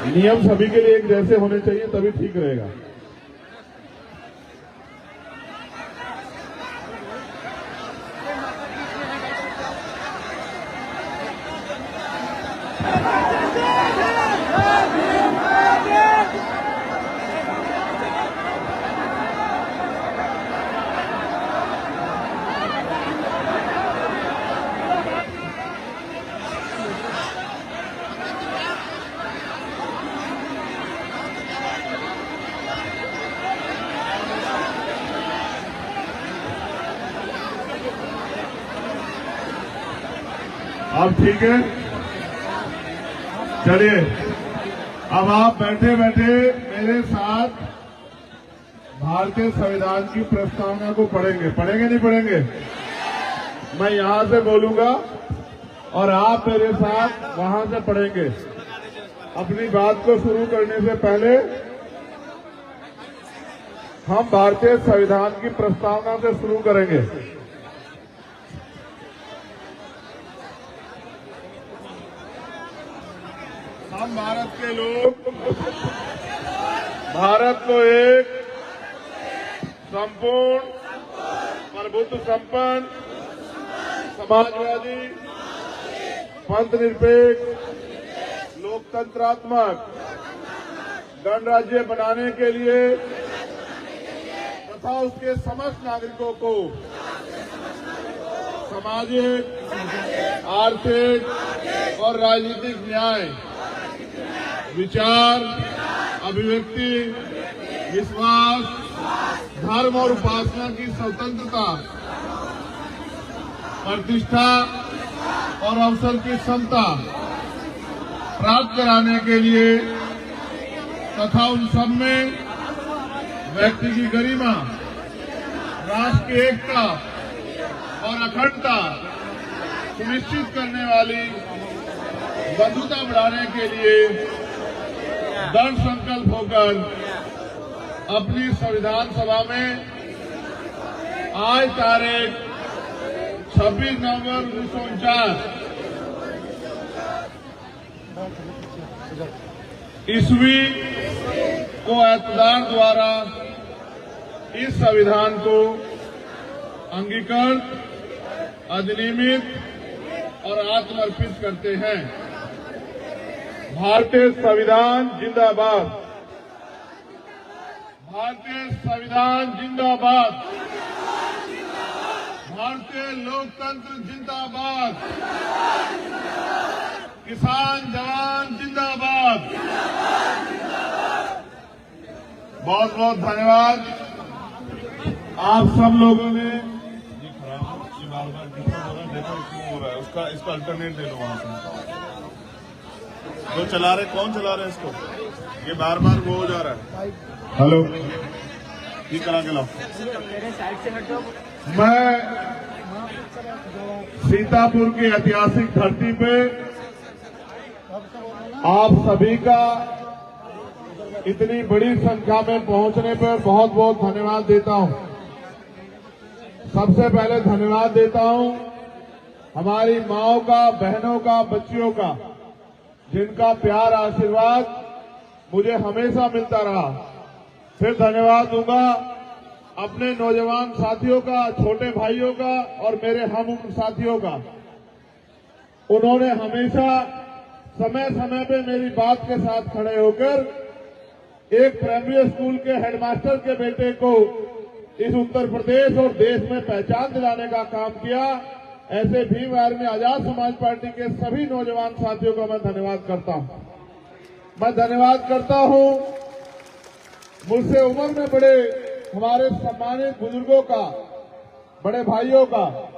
नियम सभी के लिए एक जैसे होने चाहिए, तभी ठीक रहेगा। अब ठीक है, चलिए अब आप बैठे बैठे मेरे साथ भारतीय संविधान की प्रस्तावना को पढ़ेंगे। पढ़ेंगे नहीं पढ़ेंगे? मैं यहां से बोलूंगा और आप मेरे साथ वहां से पढ़ेंगे। अपनी बात को शुरू करने से पहले हम भारतीय संविधान की प्रस्तावना से शुरू करेंगे। हम भारत के लोग भारत को एक संपूर्ण, प्रभुत्व संपन्न, समाजवादी, पंथनिरपेक्ष, लोकतंत्रात्मक गणराज्य बनाने के लिए तथा उसके समस्त नागरिकों को सामाजिक, आर्थिक और राजनीतिक न्याय, विचार, अभिव्यक्ति, विश्वास, धर्म और उपासना की स्वतंत्रता, प्रतिष्ठा और अवसर की समता प्राप्त कराने के लिए तथा उन सब में व्यक्ति की गरिमा, राष्ट्र की एकता और अखंडता सुनिश्चित करने वाली बंधुता बढ़ाने के लिए दृढ़ संकल्प होकर अपनी संविधान सभा में आज तारीख 26 नवंबर 1949 ईस्वी को इत्तेदार द्वारा इस संविधान को अंगीकृत, अधिनियमित और आत्मर्पित करते हैं। भारतीय संविधान जिंदाबाद। भारतीय संविधान जिंदाबाद। भारतीय लोकतंत्र जिंदाबाद। किसान जवान जिंदाबाद। बहुत बहुत धन्यवाद आप सब लोगों ने। देखो इसमें हो रहा है, इसका अल्टरनेट दे लो वहां से। जो चला रहे, कौन चला रहे इसको? ये बार बार वो हो जा रहा है। हेलो, ठीक करा के लाओ। मैं सीतापुर की ऐतिहासिक धरती पे आप सभी का इतनी बड़ी संख्या में पहुंचने पर बहुत बहुत धन्यवाद देता हूं। सबसे पहले धन्यवाद देता हूं हमारी माओं का, बहनों का, बच्चियों का, जिनका प्यार, आशीर्वाद मुझे हमेशा मिलता रहा। फिर धन्यवाद दूंगा अपने नौजवान साथियों का, छोटे भाइयों का और मेरे हम उम्र साथियों का। उन्होंने हमेशा समय समय पे मेरी बात के साथ खड़े होकर एक प्राइमरी स्कूल के हेडमास्टर के बेटे को इस उत्तर प्रदेश और देश में पहचान दिलाने का काम किया। ऐसे भीम आर्मी आजाद समाज पार्टी के सभी नौजवान साथियों का मैं धन्यवाद करता हूं। मैं धन्यवाद करता हूं मुझसे उम्र में बड़े हमारे सम्मानित बुजुर्गों का, बड़े भाइयों का,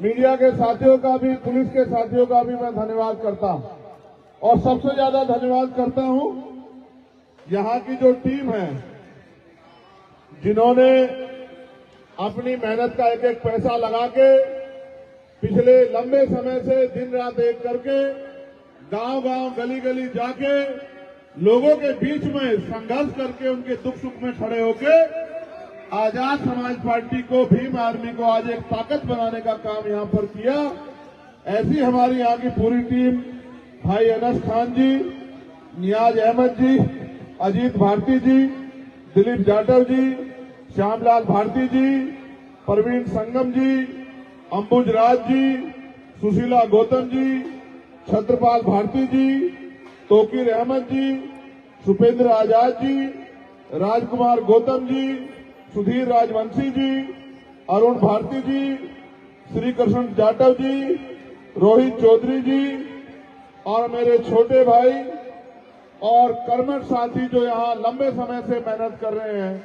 मीडिया के साथियों का भी, पुलिस के साथियों का भी मैं धन्यवाद करता हूं। और सबसे ज्यादा धन्यवाद करता हूं यहां की जो टीम है, जिन्होंने अपनी मेहनत का एक एक पैसा लगा के पिछले लंबे समय से दिन रात एक करके गांव-गांव, गली-गली जाके लोगों के बीच में संघर्ष करके उनके दुख सुख में खड़े होके आजाद समाज पार्टी को, भीम आर्मी को आज एक ताकत बनाने का काम यहां पर किया। ऐसी हमारी यहां की पूरी टीम, भाई अनस खान जी, नियाज अहमद जी, अजीत भारती जी, दिलीप जाटव जी, श्यामलाल भारती जी, प्रवीण संगम जी, अंबुज राज जी, सुशीला गौतम जी, छत्रपाल भारती जी, तोकीर अहमद जी, सुपेंद्र आजाद जी, राजकुमार गौतम जी, सुधीर राजवंशी जी, अरुण भारती जी, श्री कृष्ण जाटव जी, रोहित चौधरी जी और मेरे छोटे भाई और कर्मठ साथी जो यहाँ लंबे समय से मेहनत कर रहे हैं,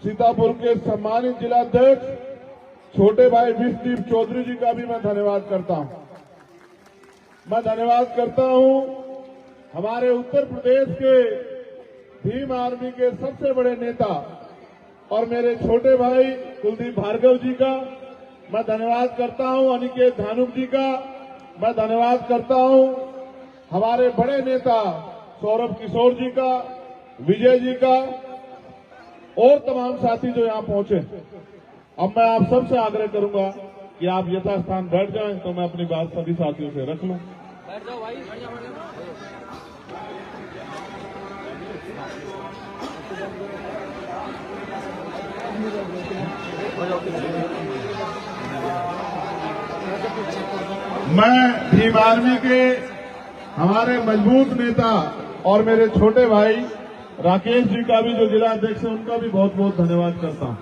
सीतापुर के सम्मानित जिलाध्यक्ष छोटे भाई विश्वदीप चौधरी जी का भी मैं धन्यवाद करता हूं। मैं धन्यवाद करता हूं हमारे उत्तर प्रदेश के भीम आर्मी के सबसे बड़े नेता और मेरे छोटे भाई कुलदीप भार्गव जी का। मैं धन्यवाद करता हूं अनिकेत धानुक जी का। मैं धन्यवाद करता हूं हमारे बड़े नेता सौरभ किशोर जी का, विजय जी का और तमाम साथी जो यहां पहुंचे। अब मैं आप सबसे आग्रह करूंगा कि आप यथास्थान बैठ जाएं तो मैं अपनी बात सभी साथियों से रख लूं। बैठ जाओ भाई, बैठ जाओ। मैं भीम आर्मी के हमारे मजबूत नेता और मेरे छोटे भाई राकेश जी का भी जो जिला अध्यक्ष है उनका भी बहुत बहुत धन्यवाद करता हूं।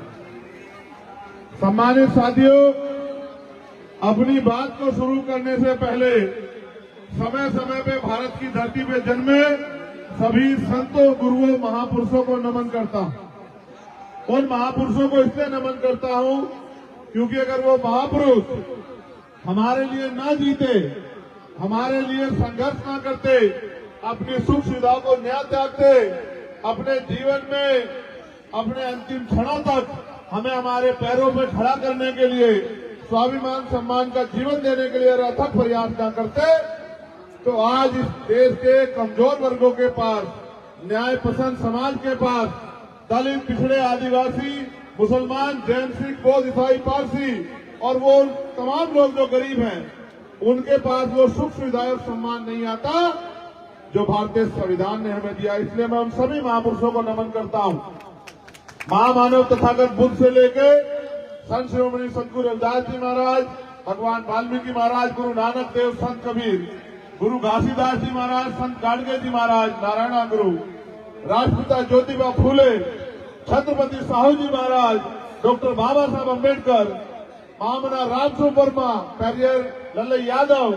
सम्मानित साथियों, अपनी बात को शुरू करने से पहले समय समय पे भारत की धरती पे जन्मे सभी संतों, गुरुओं, महापुरुषों को नमन करता हूं। उन महापुरुषों को इसलिए नमन करता हूं क्योंकि अगर वो महापुरुष हमारे लिए ना जीते, हमारे लिए संघर्ष ना करते, अपनी सुख सुविधाओं को न्याय त्यागते, अपने जीवन में अपने अंतिम क्षणों तक हमें हमारे पैरों पर खड़ा करने के लिए, स्वाभिमान सम्मान का जीवन देने के लिए अथक प्रयास न करते, तो आज इस देश के कमजोर वर्गों के पास, न्याय पसंद समाज के पास, दलित, पिछड़े, आदिवासी, मुसलमान, जैन, सिख, बौद्ध, ईसाई, पारसी और वो तमाम लोग जो गरीब हैं, उनके पास वो सुख सुविधाएं और सम्मान नहीं आता जो भारतीय संविधान ने हमें दिया। इसलिए मैं उन सभी महापुरुषों को नमन करता हूं। महामानव तथागत बुद्ध से लेके संत शिरोमणि सतगुरु रविदास जी महाराज, भगवान वाल्मीकि महाराज, गुरु नानक देव, संत कबीर, गुरु घासीदास जी महाराज, संत गाडगे जी महाराज, नारायणा गुरु, राष्ट्रपिता ज्योतिबा फूले, छत्रपति साहू जी महाराज, डॉक्टर बाबा साहब अम्बेडकर, महामना रामस्वरूप वर्मा, पेरियर लल्लई यादव,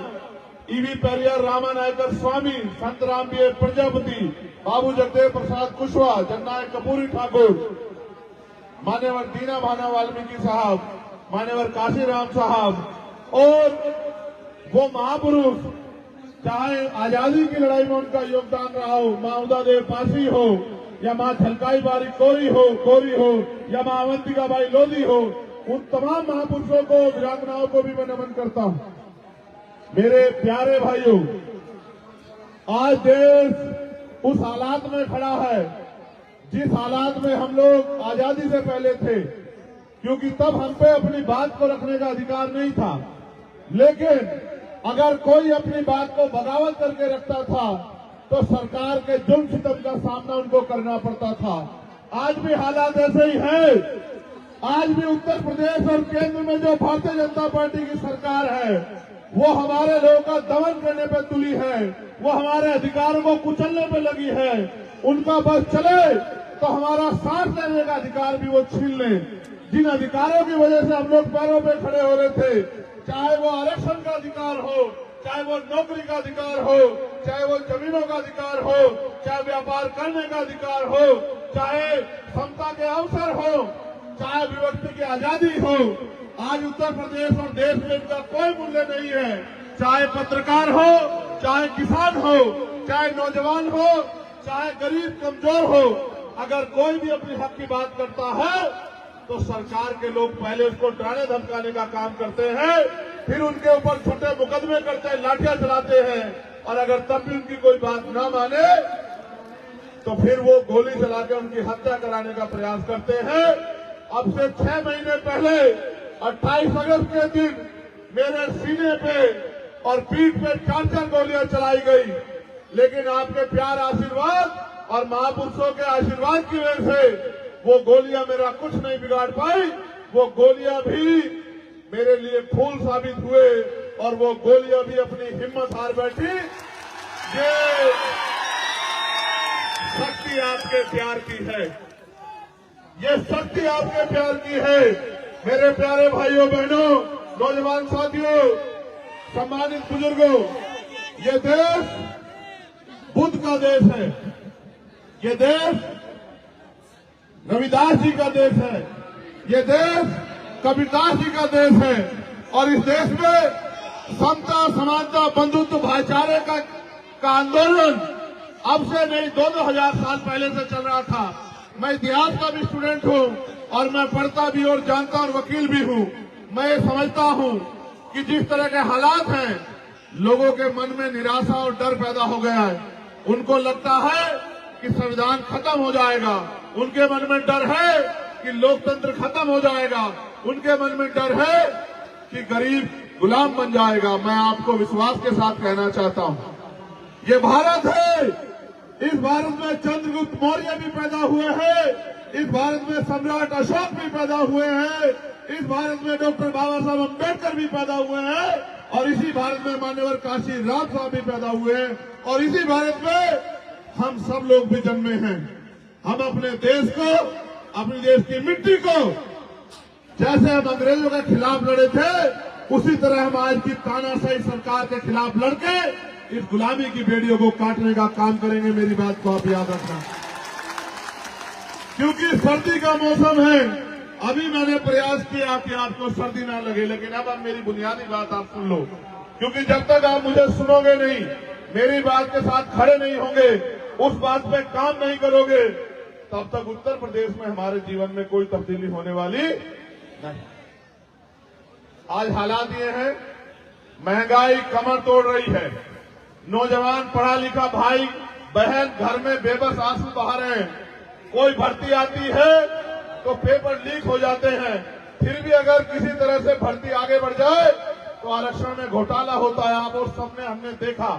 ईवी पेरियर रामानायकर स्वामी, संत रामबीर प्रजापति, बाबू जगदेव प्रसाद कुशवाहा, जननायक कपूरी ठाकुर, मान्यवर दीना भाना वाल्मीकि साहब, मान्यवर काशीराम साहब और वो महापुरुष, चाहे आजादी की लड़ाई में उनका योगदान रहा हो, मां उदा देव पासी हो या मां झलकाई बारी कोरी हो या मां अवंतिका बाई लोधी हो, उन तमाम महापुरुषों को, वीरांगनाओं को भी मैं नमन करता हूं। मेरे प्यारे भाइयों, आज देश उस हालात में खड़ा है जिस हालात में हम लोग आजादी से पहले थे, क्योंकि तब हम पे अपनी बात को रखने का अधिकार नहीं था। लेकिन अगर कोई अपनी बात को बगावत करके रखता था तो सरकार के जुल्म सितम का सामना उनको करना पड़ता था। आज भी हालात ऐसे ही हैं। आज भी उत्तर प्रदेश और केंद्र में जो भारतीय जनता पार्टी की सरकार है, वो हमारे लोगों का दमन करने पर तुली है, वो हमारे अधिकारों को कुचलने पर लगी है। उनका बस चले तो हमारा सांस लेने का अधिकार भी वो छीन ले। जिन अधिकारों की वजह से हम लोग पैरों पे खड़े हो रहे थे, चाहे वो आरक्षण का अधिकार हो, चाहे वो नौकरी का अधिकार हो, चाहे वो जमीनों का अधिकार हो, चाहे व्यापार करने का अधिकार हो, चाहे समता के अवसर हो, चाहे अभिव्यक्ति की आजादी हो, आज उत्तर प्रदेश और देश में इनका कोई मूल्य नहीं है। चाहे पत्रकार हो, चाहे किसान हो, चाहे नौजवान हो, चाहे गरीब कमजोर हो, अगर कोई भी अपने हक की बात करता है तो सरकार के लोग पहले उसको डराने धमकाने का काम करते हैं, फिर उनके ऊपर छोटे मुकदमे करते हैं, लाठियां चलाते हैं, और अगर तब भी उनकी कोई बात न माने तो फिर वो गोली चला के उनकी हत्या कराने का प्रयास करते हैं। अब से 6 महीने पहले 28 अगस्त के दिन मेरे सीने पे और पीठ पे 4 गोलियां चलाई गई। लेकिन आपके प्यार आशीर्वाद और महापुरुषों के आशीर्वाद की वजह से वो गोलियां मेरा कुछ नहीं बिगाड़ पाई। वो गोलियां भी मेरे लिए फूल साबित हुए और वो गोलियां भी अपनी हिम्मत हार बैठी। ये शक्ति आपके प्यार की है, ये शक्ति आपके प्यार की है। मेरे प्यारे भाइयों बहनों, नौजवान साथियों, सम्मानित बुजुर्गों, ये देश बुद्ध का देश है, ये देश रविदास जी का देश है, ये देश कबीरदास जी का देश है। और इस देश में समता, समानता, बंधुत्व, भाईचारे का आंदोलन अब से नहीं 2000 साल पहले से चल रहा था। मैं इतिहास का भी स्टूडेंट हूं और मैं पढ़ता भी और जानता और वकील भी हूं। मैं ये समझता हूं कि जिस तरह के हालात हैं, लोगों के मन में निराशा और डर पैदा हो गया है। उनको लगता है कि संविधान खत्म हो जाएगा, उनके मन में डर है कि लोकतंत्र खत्म हो जाएगा, उनके मन में डर है कि गरीब गुलाम बन जाएगा। मैं आपको विश्वास के साथ कहना चाहता हूं, ये भारत है, इस भारत में चंद्रगुप्त मौर्य भी पैदा हुए हैं, इस भारत में सम्राट अशोक भी पैदा हुए हैं, इस भारत में डॉक्टर बाबा साहब अम्बेडकर भी पैदा हुए हैं, और इसी भारत में मान्यवर काशी राम साहब भी पैदा हुए हैं, और इसी भारत में हम सब लोग भी जन्मे हैं। हम अपने देश को, अपने देश की मिट्टी को, जैसे हम अंग्रेजों के खिलाफ लड़े थे, उसी तरह हम आज की तानाशाही सरकार के खिलाफ लड़के इस गुलामी की बेड़ियों को काटने का काम करेंगे। मेरी बात को आप याद रखना, क्योंकि सर्दी का मौसम है। अभी मैंने प्रयास किया कि आपको सर्दी ना लगे, लेकिन अब मेरी बुनियादी बात आप सुन लो, क्योंकि जब तक आप मुझे सुनोगे नहीं, मेरी बात के साथ खड़े नहीं होंगे, उस बात पे काम नहीं करोगे, तब तक उत्तर प्रदेश में हमारे जीवन में कोई तब्दीली होने वाली नहीं। आज हालात ये हैं, महंगाई कमर तोड़ रही है, नौजवान पढ़ा लिखा भाई बहन घर में बेबस आंसू बहा रहे हैं। कोई भर्ती आती है तो पेपर लीक हो जाते हैं, फिर भी अगर किसी तरह से भर्ती आगे बढ़ जाए तो आरक्षण में घोटाला होता है। आप और सबने हमने देखा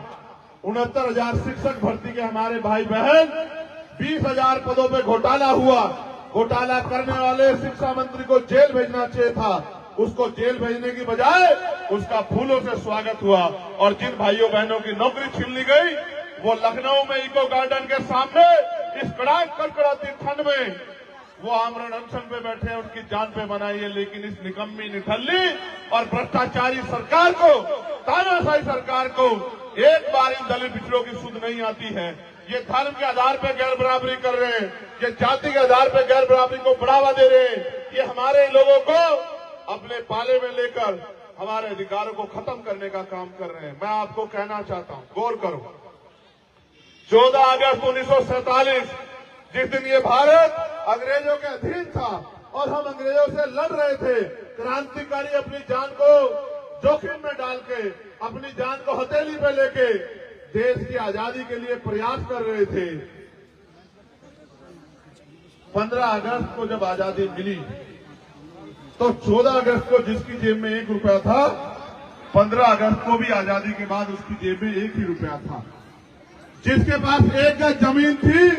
69,000 शिक्षक भर्ती के हमारे भाई बहन, 20,000 पदों पे घोटाला हुआ। घोटाला करने वाले शिक्षा मंत्री को जेल भेजना चाहिए था, उसको जेल भेजने की बजाय उसका फूलों से स्वागत हुआ। और जिन भाइयों बहनों की नौकरी छीन ली गई, वो लखनऊ में इको गार्डन के सामने इस कड़कड़ाती ठंड में वो आमरण अनशन पे बैठे हैं, उनकी जान पे बनाई है। लेकिन इस निकम्मी, निठल्ली और भ्रष्टाचारी सरकार को, तानाशाही सरकार को एक बार इन दलित पिछड़ों की सुध नहीं आती है। ये धर्म के आधार पर गैर बराबरी कर रहे हैं, ये जाति के आधार पर गैर बराबरी को बढ़ावा दे रहे हैं। ये हमारे लोगों को अपने पाले में लेकर हमारे अधिकारों को खत्म करने का काम कर रहे हैं। मैं आपको कहना चाहता हूं, गौर करो, 14 अगस्त 1947 जिस दिन ये भारत अंग्रेजों के अधीन था और हम अंग्रेजों से लड़ रहे थे, क्रांतिकारी अपनी जान को जोखिम में डाल के, अपनी जान को हथेली पे लेके देश की आजादी के लिए प्रयास कर रहे थे। 15 अगस्त को जब आजादी मिली तो 14 अगस्त को जिसकी जेब में 1 रुपया था, 15 अगस्त को भी आजादी के बाद उसकी जेब में 1 ही रुपया था। जिसके पास 1 गज जमीन थी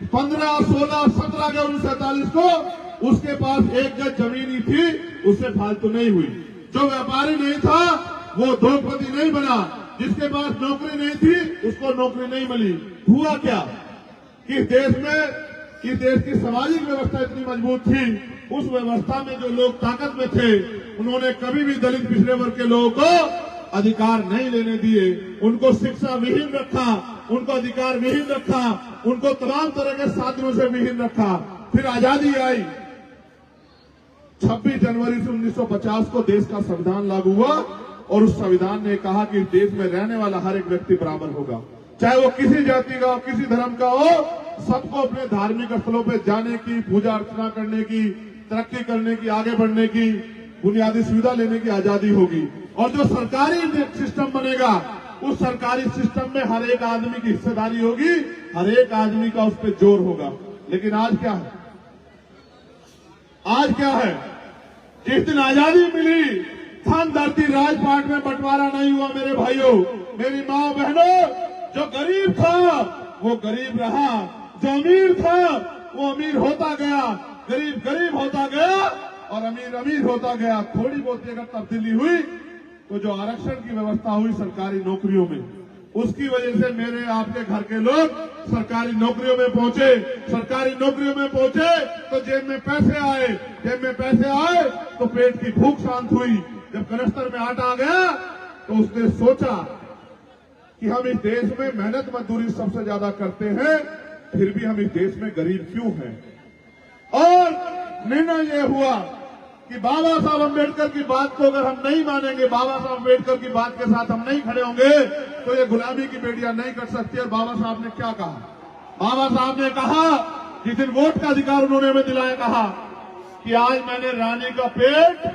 15, 16, 17 अगस्त 1947 को, उसके पास 1 गज जमीन ही थी, उससे फालतू नहीं हुई। जो व्यापारी नहीं था वो उद्योगपति नहीं बना, जिसके पास नौकरी नहीं थी उसको नौकरी नहीं मिली। हुआ क्या कि देश में, इस देश की सामाजिक व्यवस्था इतनी मजबूत थी, उस व्यवस्था में जो लोग ताकत में थे उन्होंने कभी भी दलित पिछड़े वर्ग के लोगों को अधिकार नहीं लेने दिए। उनको शिक्षा विहीन रखा, उनको अधिकार विहीन रखा, उनको तमाम तरह के साधनों से विहीन रखा। फिर आजादी आई, 26 जनवरी से 1950 को देश का संविधान लागू हुआ और उस संविधान ने कहा कि देश में रहने वाला हर एक व्यक्ति बराबर होगा, चाहे वो किसी जाति का हो, किसी धर्म का हो। सबको अपने धार्मिक स्थलों पर जाने की, पूजा अर्चना करने की, तरक्की करने की, आगे बढ़ने की, बुनियादी सुविधा लेने की आजादी होगी। और जो सरकारी सिस्टम बनेगा, उस सरकारी सिस्टम में हर एक आदमी की हिस्सेदारी होगी, हर एक आदमी का उस पर जोर होगा। लेकिन आज क्या है, आज क्या है, जिस दिन आजादी मिली, धन धरती राजपाट में बंटवारा नहीं हुआ। मेरे भाइयों, मेरी माँ बहनों, जो गरीब था वो गरीब रहा, जो अमीर था वो अमीर होता गया, गरीब गरीब होता गया और अमीर अमीर होता गया। थोड़ी बहुत अगर तब्दीली हुई तो जो आरक्षण की व्यवस्था हुई सरकारी नौकरियों में, उसकी वजह से मेरे आपके घर के लोग सरकारी नौकरियों में पहुंचे। सरकारी नौकरियों में पहुंचे तो जेब में पैसे आए, जेब में पैसे आए तो पेट की भूख शांत हुई। जब कनस्तर में आटा आ गया तो उसने सोचा कि हम इस देश में मेहनत मजदूरी सबसे ज्यादा करते हैं, फिर भी हम इस देश में गरीब क्यों हैं। और निर्णय यह हुआ कि बाबा साहब अम्बेडकर की बात को अगर हम नहीं मानेंगे, बाबा साहब अम्बेडकर की बात के साथ हम नहीं खड़े होंगे तो ये गुलामी की बेटियां नहीं कर सकती। और बाबा साहब ने क्या कहा? बाबा साहब ने कहा, जिस दिन वोट का अधिकार उन्होंने हमें दिलाया, कहा कि आज मैंने रानी का पेट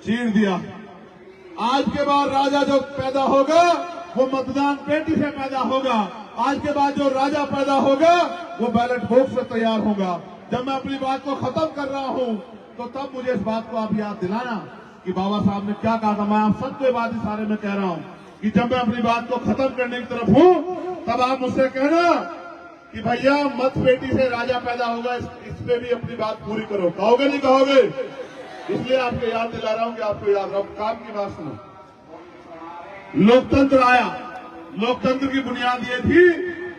चीर दिया, आज के बाद राजा जो पैदा होगा वो मतदान पेटी से पैदा होगा, आज के बाद जो राजा पैदा होगा वो बैलेट बॉक्स से तैयार होगा। जब मैं अपनी बात को खत्म कर रहा हूं तो तब मुझे इस बात को आप याद दिलाना कि बाबा साहब ने क्या कहा था। मैं आप सबके बात इशारे में कह रहा हूं कि जब मैं अपनी बात को खत्म करने की तरफ हूं तब आप मुझसे कहना कि भैया मत बेटी से राजा पैदा होगा, इस पे भी अपनी बात पूरी करो। कहोगे नहीं कहोगे? इसलिए आपको याद दिला रहा हूं कि आपको याद रहो। काम की बात सुनो। लोकतंत्र आया, लोकतंत्र की बुनियाद ये थी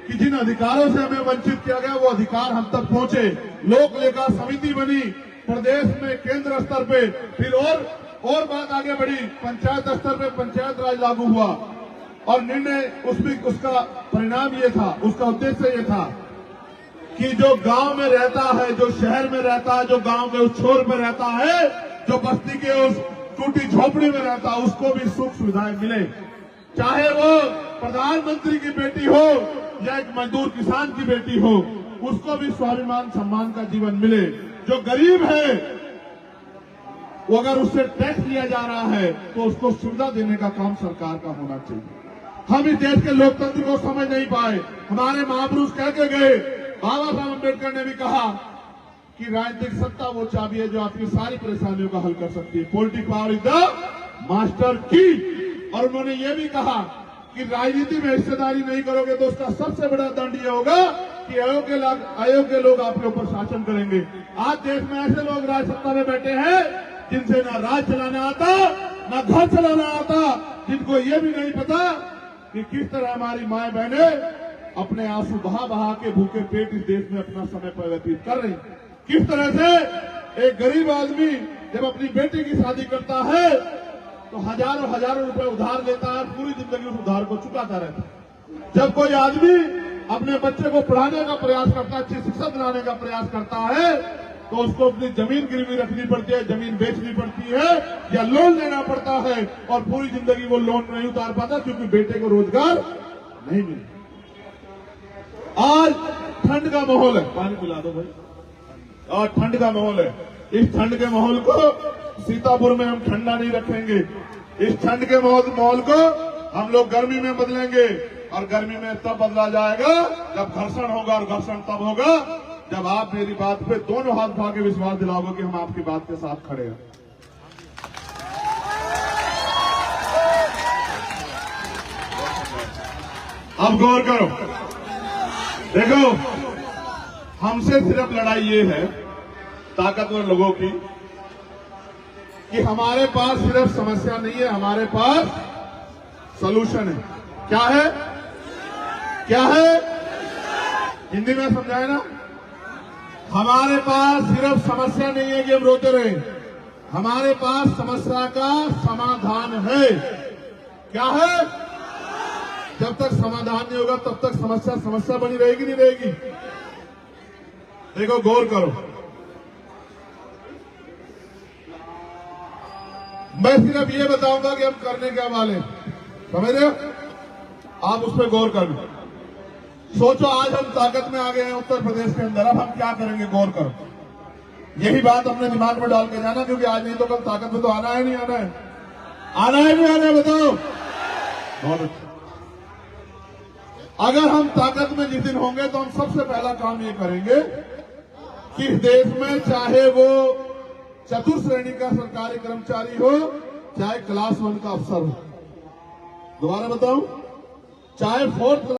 कि जिन अधिकारों से हमें वंचित किया गया वो अधिकार हम तक पहुंचे। लोक लेखा समिति बनी प्रदेश में, केंद्र स्तर पे, फिर और बात आगे बढ़ी, पंचायत स्तर पे पंचायत राज लागू हुआ और निर्णय उसका परिणाम ये था, उसका उद्देश्य ये था कि जो गांव में रहता है, जो शहर में रहता है, जो गांव के उस छोर में रहता है, जो बस्ती के उस टूटी झोपड़ी में रहता है, उसको भी सुख सुविधाएं मिले। चाहे वो प्रधानमंत्री की बेटी हो या एक मजदूर किसान की बेटी हो, उसको भी स्वाभिमान सम्मान का जीवन मिले। जो गरीब है वो अगर उससे टैक्स लिया जा रहा है तो उसको सुविधा देने का काम सरकार का होना चाहिए। हम इस देश के लोकतंत्र को समझ नहीं पाए। हमारे महापुरुष कह के गए, बाबा साहब अम्बेडकर ने भी कहा कि राजनीतिक सत्ता वो चाबी है जो आपकी सारी परेशानियों का हल कर सकती है। Political power is the master की। और उन्होंने ये भी कहा कि राजनीति में हिस्सेदारी नहीं करोगे तो उसका सबसे बड़ा दंड ये होगा कि अयोग्य लोग आपके ऊपर शासन करेंगे। आज देश में ऐसे लोग राज सत्ता में बैठे हैं जिनसे ना राज चलाना आता, ना घर चलाना आता, जिनको ये भी नहीं पता कि किस तरह हमारी माए बहने अपने आंसू बहा बहा के भूखे पेट इस देश में अपना समय व्यतीत कर रही। किस तरह से एक गरीब आदमी जब अपनी बेटी की शादी करता है तो हजारों हजारों रुपए उधार लेता है, पूरी जिंदगी उस उधार को चुकाता रहता है। जब कोई आदमी अपने बच्चे को पढ़ाने का प्रयास करता है, अच्छी शिक्षा दिलाने का प्रयास करता है, तो उसको अपनी जमीन गिरवी रखनी पड़ती है, जमीन बेचनी पड़ती है या लोन लेना पड़ता है और पूरी जिंदगी वो लोन नहीं उतार पाता क्योंकि बेटे को रोजगार नहीं मिलता। आज ठंड का माहौल है, पानी पिला दो भाई। और ठंड का माहौल है, इस ठंड के माहौल को सीतापुर में हम ठंडा नहीं रखेंगे। इस ठंड के माहौल को हम लोग गर्मी में बदलेंगे और गर्मी में तब बदला जाएगा जब घर्षण होगा। और घर्षण तब होगा जब आप मेरी बात पे दोनों हाथ उठा के विश्वास दिलाओगे कि हम आपकी बात के साथ खड़े हैं। अब गौर करो, देखो हमसे सिर्फ लड़ाई ये है ताकतवर लोगों की कि हमारे पास सिर्फ समस्या नहीं है, हमारे पास सलूशन है। क्या है? क्या है? हिंदी में समझाए ना। हमारे पास सिर्फ समस्या नहीं है कि हम रोते रहे, हमारे पास समस्या का समाधान है। क्या है? जब तक समाधान नहीं होगा तब तक समस्या समस्या बनी रहेगी, नहीं रहेगी? देखो गौर करो, मैं सिर्फ ये बताऊंगा कि हम करने क्या वाले, समझ रहे हो? आप उस पर गौर करो। सोचो आज हम ताकत में आ गए हैं उत्तर प्रदेश के अंदर, अब हम क्या करेंगे? गौर करो। यही बात अपने दिमाग में डाल के जाना, क्योंकि आज नहीं तो कल ताकत में तो आना है, नहीं आना है? आना है नहीं आना है? बताओ। बहुत अच्छा। अगर हम ताकत में जिस दिन होंगे तो हम सबसे पहला काम ये करेंगे कि इस देश में चाहे वो चतुर्थ श्रेणी का सरकारी कर्मचारी हो, चाहे क्लास 1 का अफसर हो, दोबारा बताऊं, चाहे फोर्थ